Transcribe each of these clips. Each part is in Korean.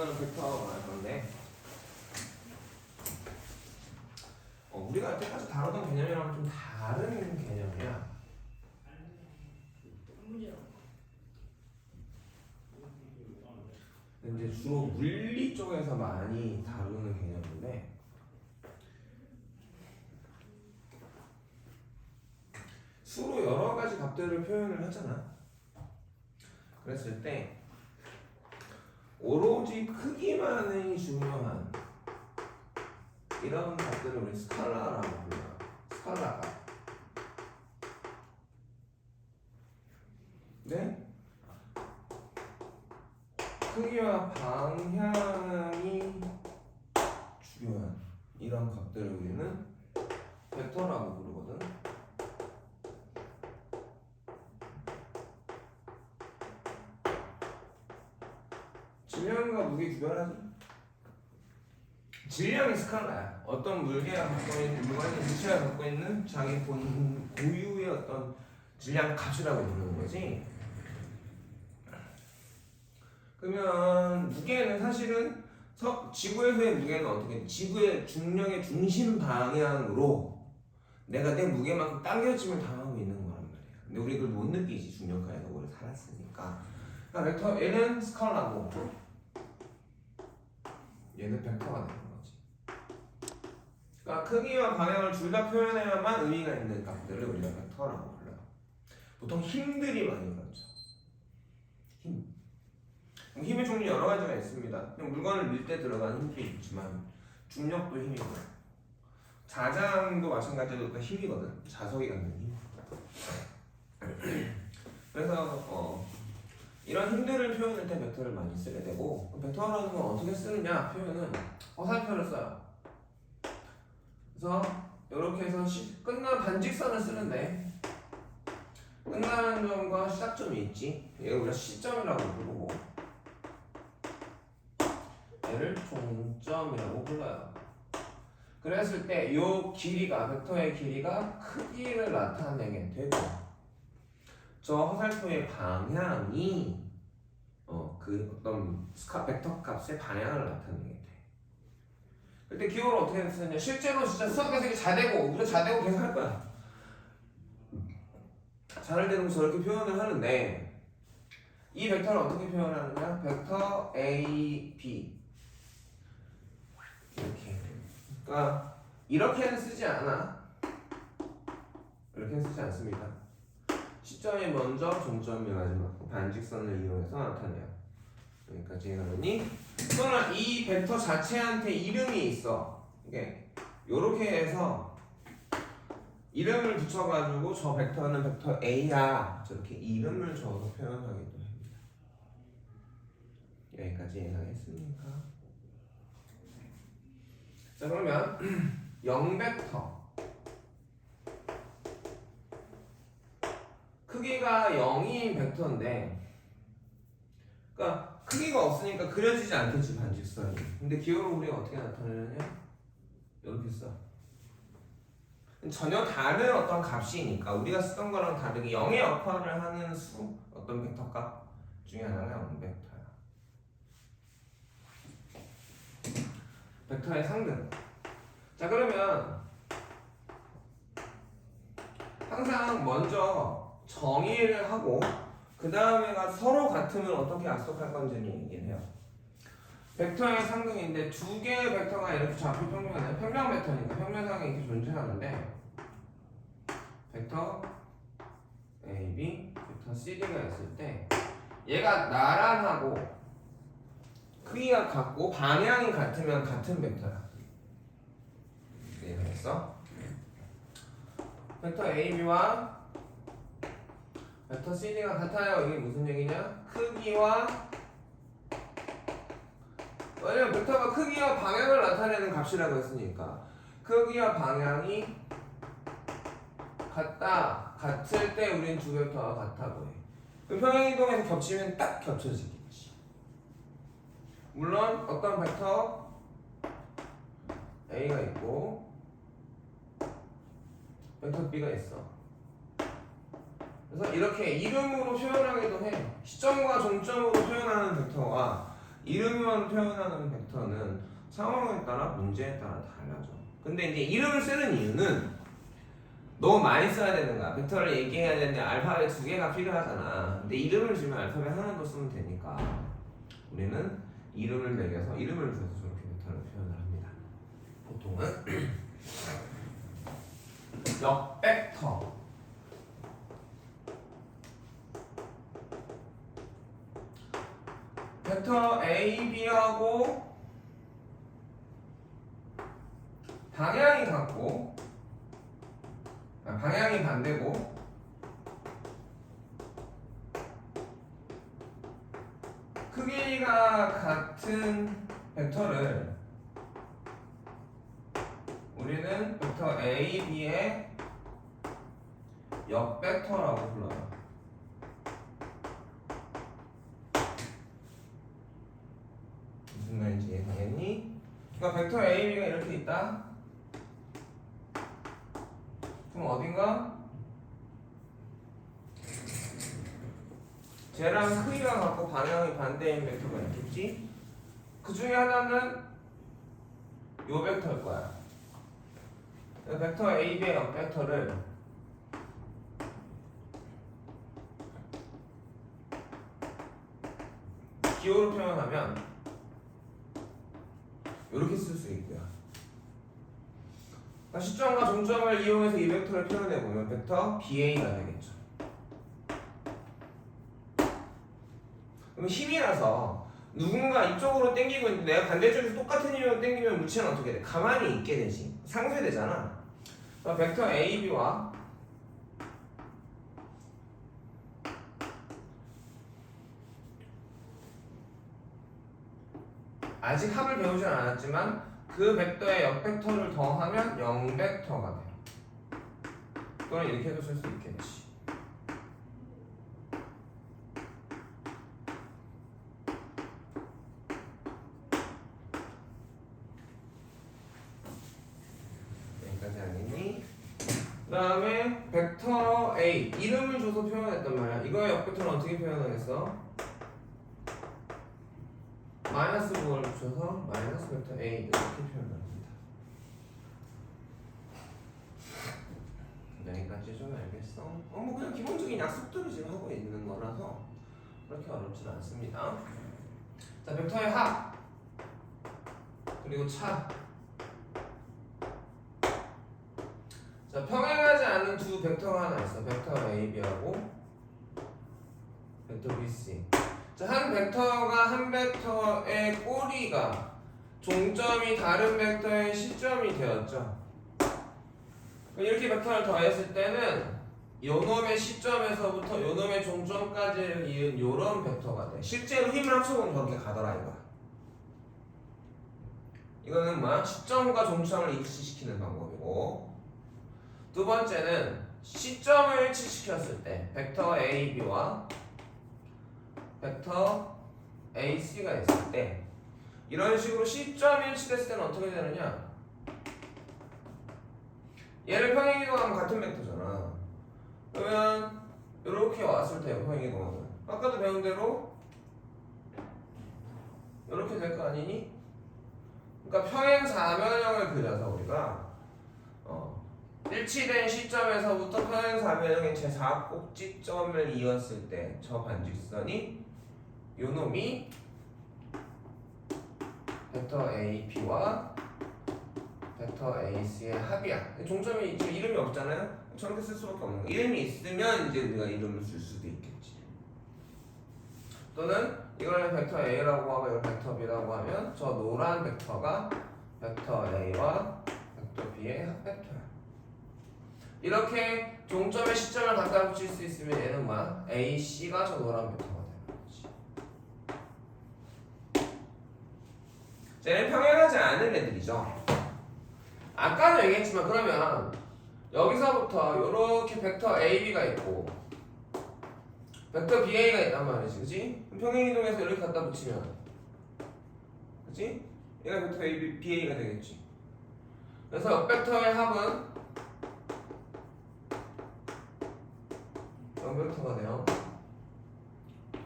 이거는 벡터 말할 건데 우리가 여태까지 다루던 개념이랑 좀 다른 개념이야. 이제 주로 물리 쪽에서 많이 다루는 개념인데 수로 여러 가지 값들을 표현을 하잖아. 그랬을 때 오로지 크기만이 중요한 이런 값들을 우리 스칼라라고 불러요. 스칼라가. 네? 크기와 방향이 중요한 이런 값들을 우리는 벡터라고 부르거든. 질량과 무게 구별하지? 질량이 스칼라야. 어떤 물체가 갖고 있는 자기 고유의 어떤 질량 값이라고 부르는 거지. 그러면 무게는 사실은 지구에서의 무게는 어떻게? 지구의 중력의 중심 방향으로 내가 내 무게만큼 당겨짐을 당하고 있는 거란 말이야. 근데 우리 그걸 못 느끼지. 중력하에서 오래 살았으니까. 그러니까 벡터 얘는 스칼라고 얘는 벡터가 되는 거지. 그러니까 크기와 방향을 둘 다 표현해야만 의미가 있는 값들을 우리가 벡터라고 불러요. 보통 힘들이 많이 그렇죠. 힘의 종류 여러 가지가 있습니다. 물건을 밀 때 들어가는 힘도 있지만 중력도 힘이고 자장도 마찬가지로 힘이거든. 자석이 갖는 힘. 그래서 이런 힘들을 표현할 때 벡터를 많이 쓰게 되고 벡터라는 건 어떻게 쓰느냐 표현은 화살표를 써요. 그래서 이렇게 해서 끝난 반직선을 쓰는데 끝나는 점과 시작점이 있지. 얘를 우리가 시점이라고 부르고 얘를 종점이라고 불러요. 그랬을 때 이 길이가 벡터의 길이가 크기를 나타내게 되고 저 화살표의 방향이 그 어떤 벡터 값의 방향을 나타내게 돼. 그때 기호를 어떻게 쓰느냐? 실제로 진짜 수학에서 이게 자되고 우리가 자되고 계속 할 거야. 자를 대는 저렇게 표현을 하는데 이 벡터를 어떻게 표현하느냐? 벡터 A, B 이렇게. 그러니까 이렇게는 쓰지 않아. 이렇게는 쓰지 않습니다. 시점이 먼저, 종점이 마지막. 반직선을 이용해서 나타내요. 여기까지 해가더니 또는 이 벡터 자체한테 이름이 있어. 이게 요렇게 해서 이름을 붙여가지고 저 벡터는 벡터 A야. 저렇게 이름을 줘서 표현하기도 합니다. 여기까지 예상했습니까? 자 그러면 0벡터 크기가 0인 벡터인데 그러니까 크기가 없으니까 그려지지 않겠지 반직선이. 근데 기호로 우리가 어떻게 나타내느냐? 이렇게 써. 전혀 다른 어떤 값이니까 우리가 쓰던 거랑 다르게 0의 역할을 하는 수 어떤 벡터 값 중에 하나가 0벡터야. 벡터의 상등. 자 그러면 항상 먼저 정의를 하고 그 다음에가 서로 같으면 어떻게 약속할 건지를 얘기를 해요. 벡터의 상등인데 두 개의 벡터가 이렇게 좌표 평면에 평면 벡터니까 평면상에 이렇게 존재하는데 벡터 A, B, 벡터 CD가 있을 때 얘가 나란하고 크기가 같고 방향이 같으면 같은 벡터야. 이해했어? 벡터 A, B와 벡터 CD가 같아요. 이게 무슨 얘기냐? 크기와 왜냐면 벡터가 크기와 방향을 나타내는 값이라고 했으니까 크기와 방향이 같을 때 우린 두 벡터가 같다고 해. 그 평행이동에서 겹치면 딱 겹쳐지겠지. 물론 어떤 벡터 A가 있고 벡터 B가 있어. 그래서 이렇게 이름으로 표현하기도 해. 시점과 종점으로 표현하는 벡터와 이름만 표현하는 벡터는 상황에 따라 문제에 따라 달라져. 근데 이제 이름을 쓰는 이유는 너무 많이 써야 되는 거야. 벡터를 얘기해야 되는데 알파벳 2개가 필요하잖아. 근데 이름을 주면 알파벳 하나도 쓰면 되니까 우리는 이름을 매겨서 이름을 줘서 저렇게 벡터를 표현을 합니다. 보통은 역벡터. 벡터 A, B하고 방향이 같고 방향이 반대고 크기가 같은 벡터를 우리는 벡터 A, B의 역벡터라고 불러요. 무슨 말인지 이해하겠니? 그러니까 벡터 A, B가 이렇게 있다. 그럼 어딘가 쟤랑 크기가 같고 방향이 반대인 벡터가 있겠지? 그 중에 하나는 요 벡터일 거야. 벡터 A, B의 역벡터를 기호로 표현하면 이렇게 쓸 수 있고요. 그러니까 시점과 종점을 이용해서 이 벡터를 표현해보면 벡터 BA가 되겠죠. 그럼 힘이라서 누군가 이쪽으로 당기고 있는데 내가 반대쪽에서 똑같은 힘으로 당기면 물체는 어떻게 돼? 가만히 있게 되지. 상쇄되잖아. 그러니까 벡터 AB와 아직 합을 배우진 않았지만 그 벡터의 역벡터를 더하면 0벡터가 돼요. 또는 이렇게도 쓸 수 있겠지. 여기까지 아니니? 그 다음에 벡터 A 이름을 줘서 표현했단 말이야. 이거의 역벡터는 어떻게 표현하겠어? 마이너스 9을 붙여서 마이너스 벡터 A 이렇게 표현합니다. 여기까지 좀 알겠어? 뭐 그냥 기본적인 약속들을 지금 하고 있는 거라서 그렇게 어렵진 않습니다. 자, 벡터의 합 그리고 차. 자, 평행하지 않은 두 벡터가 하나 있어. 벡터 AB하고 벡터 BC. 자, 한 벡터가 한 벡터의 꼬리가 종점이 다른 벡터의 시점이 되었죠. 이렇게 벡터를 더했을 때는 요놈의 시점에서부터 요놈의 종점까지를 이은 요런 벡터가 돼. 실제로 힘을 합쳐보면 저렇게 가더라 이거야. 이거는 뭐야? 시점과 종점을 일치시키는 방법이고, 두 번째는 시점을 일치시켰을 때 벡터 AB와 벡터 AC가 있을 때 이런 식으로 시점이 일치됐을 때는 어떻게 되느냐? 얘를 평행이동하면 같은 벡터잖아. 그러면 이렇게 왔을 때요, 평행이동하면 아까도 배운 대로 이렇게 될 거 아니니? 그러니까 평행사면형을 그려서 우리가 일치된 시점에서부터 평행사면형의 제4꼭지점을 이었을 때 저 반직선이 요놈이 벡터 AP와 벡터 AC의 합이야. 종점이 지금 이름이 없잖아요? 저렇게 쓸 수밖에 없는 거야. 이름이 있으면 이제 우리가 이름을 쓸 수도 있겠지. 또는 이걸 벡터 A라고 하고 이걸 벡터 B라고 하면 저 노란 벡터가 벡터 A와 벡터 B의 합벡터야. 이렇게 종점의 시점을 갖다 붙일 수 있으면 얘는 뭐야? AC가 저 노란 벡터가 되는 거지. 쟤는 평행하지 않은 애들이죠. 아까도 얘기했지만 그러면 여기서부터 이렇게 벡터 AB가 있고 벡터 BA가 있단 말이지, 그치? 평행이동해서 이렇게 갖다 붙이면 그치? 얘가 벡터 AB, BA가 되겠지. 그래서 역벡터의 합은 0벡터가 돼요.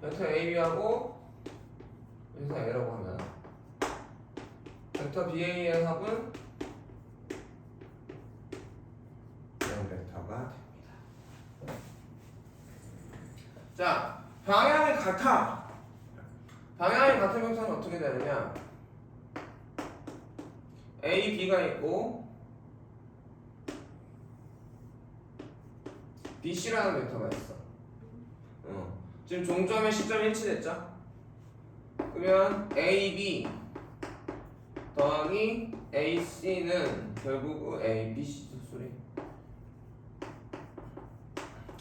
벡터 AB하고 그래서 A라고 하면 벡터 BA의 합은 0벡터가 됩니다. 자, 방향이 같아. 방향이 같은 벡터는 어떻게 되느냐? A, B가 있고 B, C라는 벡터가 있어. 지금 종점의 시점이 일치됐죠? 그러면 A, B 더하기 A, C는 결국 A, B, C 소리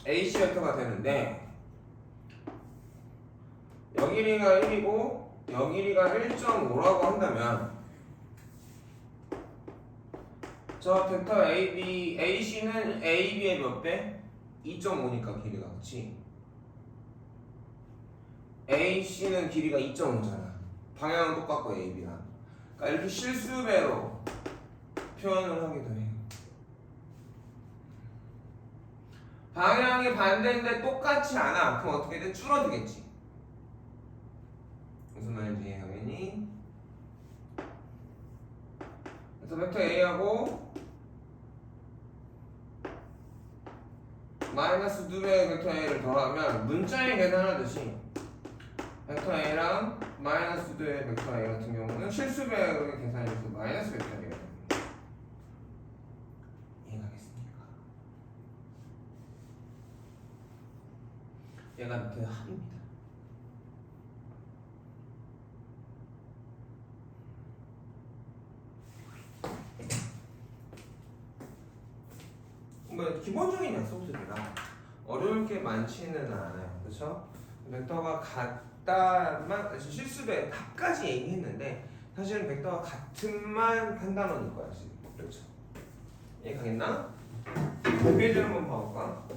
A, C 벡터가 되는데 여 길이가 1이고 여 길이가 1.5라고 한다면 저 벡터 AB, AC는 AB의 몇 배? 2.5니까 길이가 그치? AC는 길이가 2.5잖아. 방향은 똑같고 AB랑. 그러니까 이렇게 실수배로 표현을 하기도 해요. 방향이 반대인데 똑같지 않아. 그럼 어떻게 돼? 줄어들겠지. 무슨 말인지 이해하겠니? 그래서 벡터 A하고 마이너스 2배의 벡터 A를 더하면 문자에 계산하듯이 벡터 A랑 마이너스 2배의 벡터 A 같은 경우는 실수배의 계산해서 마이너스 벡터 A가 됩니다. 이해가겠습니까? 얘가 밑에 합입니다. 뭐 기본적인 약속들이라 어려울 게 많지는 않아요. 그렇죠? 벡터가 같다만 실수배 답까지 얘기했는데 사실은 벡터가 같은만 판단원일 거야 지금. 그렇죠? 이해가겠나? 그 페이지 한번 봐볼까?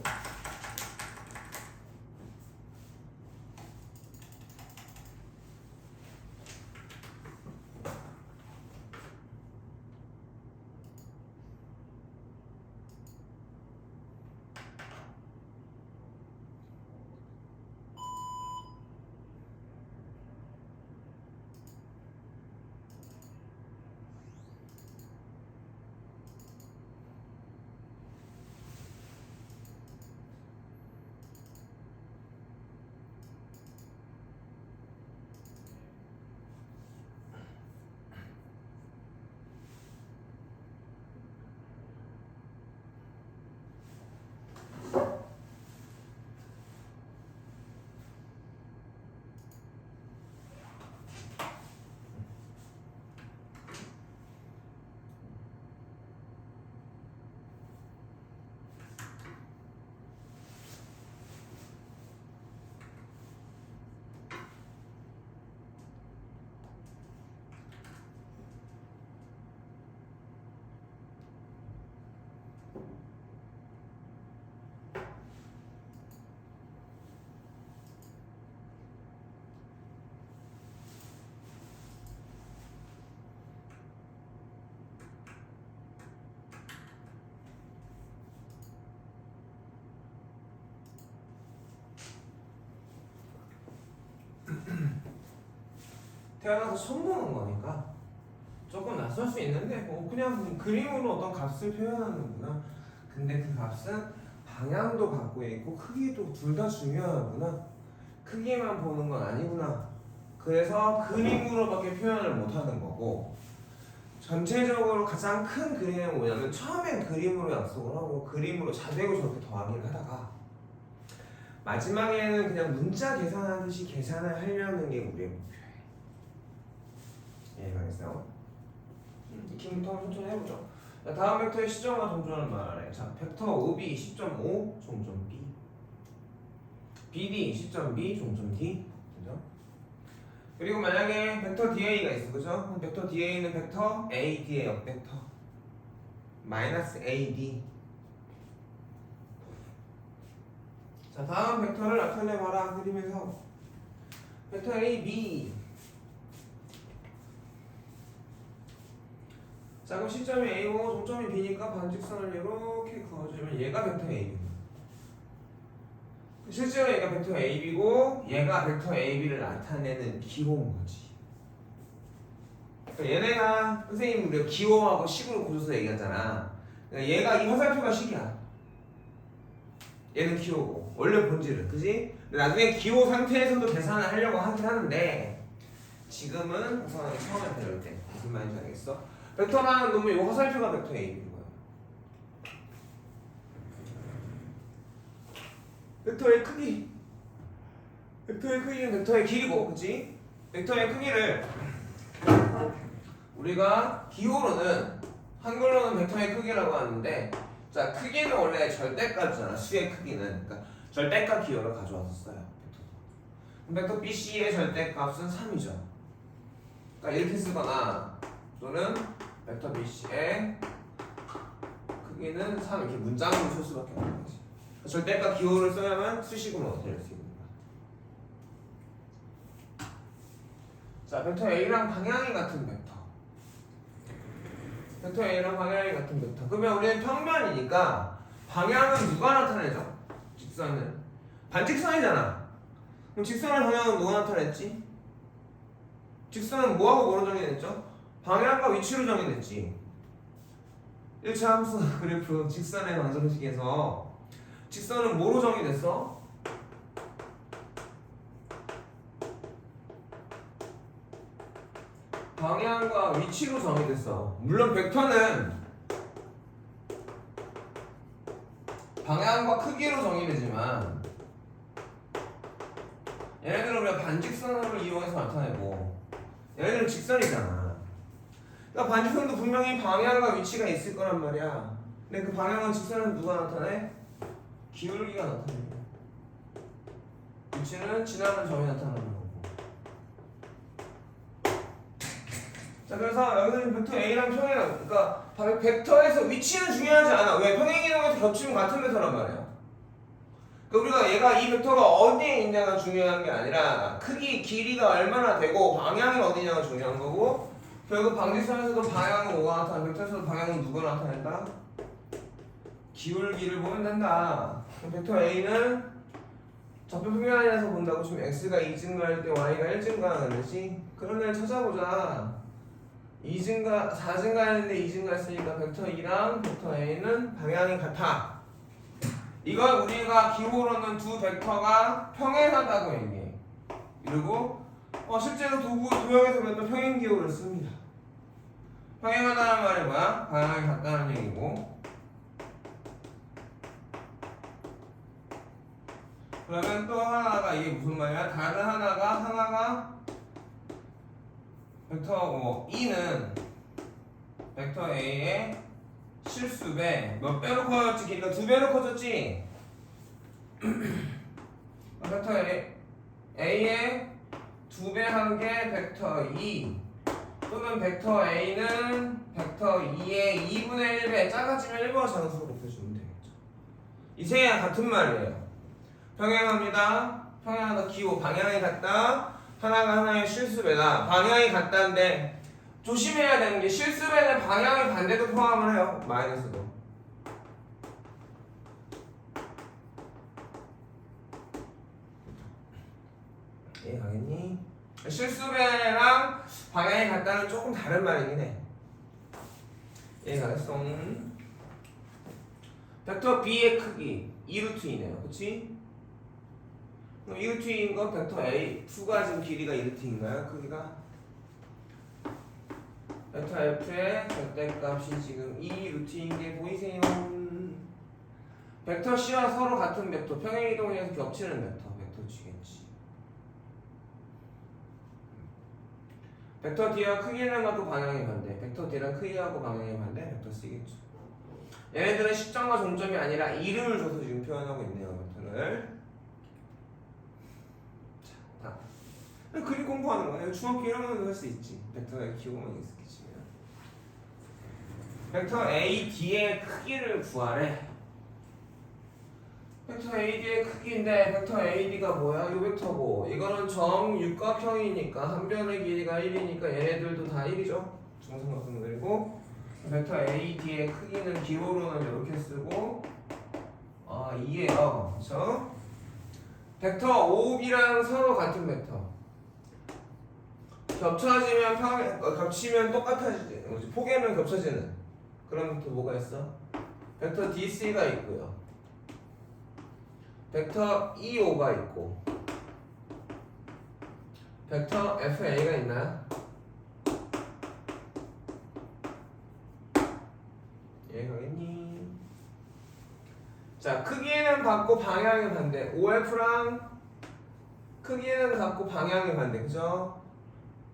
태어나서 처음 보는 거니까 조금 낯설 수 있는데 그냥 그림으로 어떤 값을 표현하는구나. 근데 그 값은 방향도 갖고 있고 크기도 둘 다 중요하구나. 크기만 보는 건 아니구나. 그래서 그림으로밖에 표현을 못 하는 거고 전체적으로 가장 큰 그림은 뭐냐면 처음엔 그림으로 약속을 하고 그림으로 자대고 저렇게 더하기를 하다가 마지막에는 그냥 문자 계산하듯이 계산을 하려는 게 우리의 목표예요. 이해가겠어요? 익힘부터 천천히 해보죠. 자, 다음 벡터의 시점과 종점을 말하래. 자, 벡터 OB 시점 O 종점 B, BD 시점 B 종점 D, 그죠? 그리고 만약에 벡터 DA가 있어, 그죠? 그럼 벡터 DA는 벡터 AD의 역벡터 마이너스 AD. 자, 다음 벡터를 나타내봐라 그림에서. 벡터 AB. 자, 그럼 시점이 A고 종점이 B니까 반직선을 이렇게 그어주면 얘가 벡터 AB입니다. 실제로 얘가 벡터 AB고 얘가 벡터 AB를 나타내는 기호인 거지. 얘네가 선생님 우리가 기호하고 식으로 고쳐서 얘기하잖아. 그러니까 얘가 이 화살표가 식이야. 얘는 기호고 원래 본질은 그지? 나중에 기호 상태에서도 계산을 하려고 하긴 하는데 지금은 우선 처음에 배울 때 무슨 말인지 알겠어? 벡터라는 놈은 이 화살표가 벡터 A인 거야. 벡터의 크기, 벡터의 크기는 벡터의 길이고, 그치? 벡터의 크기를 우리가 기호로는 한글로는 벡터의 크기라고 하는데, 자 크기는 원래 절대값이잖아. 수의 크기는 그러니까 절대값 기호를 가져왔었어요. 벡터 BC의 절대값은 3이죠. 그러니까 이렇게 쓰거나 또는 벡터 BC의 크기는 3 이렇게 문장으로 쓸 수밖에 없는 거지. 절대값 기호를 써야만 수식으로 될 수 있는 거야. 자, 벡터 A랑 방향이 같은 벡터. 벡터 A랑 방향이 같은 벡터. 그러면 우리는 평면이니까 방향은 누가 나타내죠? 직선은 반직선이잖아. 그럼 직선의 방향은 누가 나타냈지? 직선은 뭐하고 뭐로 정의됐죠? 방향과 위치로 정의됐지. 1차 함수 그래프 직선의 방정식에서 직선은 뭐로 정의됐어? 방향과 위치로 정의됐어. 물론 벡터는 방향과 크기로 정의되지만 얘네들은 우리가 반직선을 이용해서 나타내고 얘네들은 직선이잖아. 그러니까 반직선도 분명히 방향과 위치가 있을 거란 말이야. 근데 그 방향과 직선은 누가 나타내? 기울기가 나타내. 위치는 지나는 점이 나타나는 거고. 자, 그래서 여기는 벡터 A랑 평행, 그러니까 벡터에서 위치는 중요하지 않아. 왜? 평행이동에서 겹치면 같은 벡터란 말이야. 그러니까 우리가 얘가 이 벡터가 어디에 있냐가 중요한 게 아니라 크기, 길이가 얼마나 되고 방향이 어디냐가 중요한 거고, 결국 방직선에서도 방향은 뭐가 나타나, 벡터에서도 방향은 누가 나타낸다? 기울기를 보면 된다. 벡터 A는 좌표 평면에서 본다고 지금 x가 2증가할 때 y가 1증가하는 거지. 그런 애를 찾아보자. 2증가, 4증가했는데 2증가했으니까 벡터 2랑 벡터 A는 방향이 같아. 이걸 우리가 기호로는 두 벡터가 평행하다고 얘기해. 그리고 실제로 도형에서 보면 또 평행 기호를 씁니다. 평행하다는 말이 뭐야? 방향이 같다는 얘기고. 그러면 또 하나가 이게 무슨 말이야? 다른 하나가 벡터 2는 벡터 A의 실수배 몇 배로 커졌지? 길이가 2배로 커졌지? 벡터 A의 2배 한 게 벡터 2 또는 벡터 A는 벡터 2의 2분의 1배 작아지면 1보다 작은 수로 곱해주면 되겠죠. 이 세 개가 같은 말이에요. 평행합니다. 평행하다 기호 방향이 같다. 하나가 하나의 실수배다. 방향이 같다인데 조심해야 되는 게 실수배는 방향의 반대도 포함을 해요. 마이너스도. 이해가겠니? 실수배랑 방향이 같다는 조금 다른 말이긴 해. 이해가겠어? 벡터 B의 크기 2루트이네요. 그치? 그럼 2루트인 건 벡터 A 2가 지금 길이가 2루트인가요? 크기가? 벡터 F의 절대값이 지금 2루트인 게 보이세요? 벡터 C와 서로 같은 벡터 평행이동에서 겹치는 벡터 G겠지. 벡터 D와 크기는 갖고 방향이 반대. 벡터 D랑 크기하고 방향이 반대. 벡터 C겠죠. 얘네들은 시점과 종점이 아니라 이름을 줘서 지금 표현하고 있네요. 벡터를. 자, 그림 공부하는 거야. 중학교 1학년도 할 수 있지. 벡터의 기호만 익숙해지면. 벡터 AD의 크기를 구하래. 벡터 AD의 크기인데 벡터 AD가 뭐야? 요 벡터고 이거는 정육각형이니까 한 변의 길이가 1이니까 얘네들도 다 1이죠. 중성각형들이고 벡터 AD의 크기는 기호로는 이렇게 쓰고 2예요. 그렇죠? 벡터 OB랑 서로 같은 벡터 겹치면 똑같아지지. 포개면 겹쳐지는 그런 벡터 뭐가 있어? 벡터 DC가 있고요. 벡터 EO가 있고 벡터 FA가 있나요? 이해가겠니? 자, 크기는 같고 방향이 반대. OF랑 크기는 같고 방향이 반대. 그죠?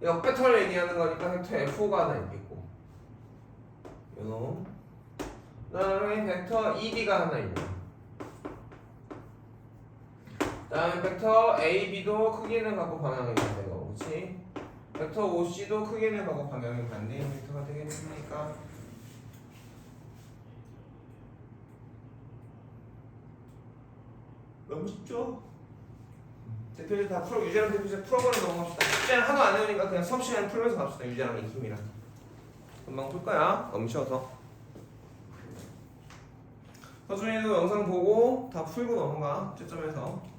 역벡터를 얘기하는 거니까 벡터 F가 하나 있겠고 요놈. 그다음에 벡터 EB가 하나 있고 그다음에 벡터 AB도 크기는 같고 방향이 반대고 그렇지? 벡터 OC도 크기는 같고 방향이 반대인 벡터가 되겠습니까? 너무 쉽죠? 대표적 다 풀어. 유재랑 대표적 풀어보는 넘어갑시다. 숙제는 하도 안 해오니까 그냥 수업 시간에 풀면서 갑시다. 유재랑 익힘이랑 금방 풀 거야. 너무 쉬워서. 서준이도 영상 보고 다 풀고 넘어가. 채점해서.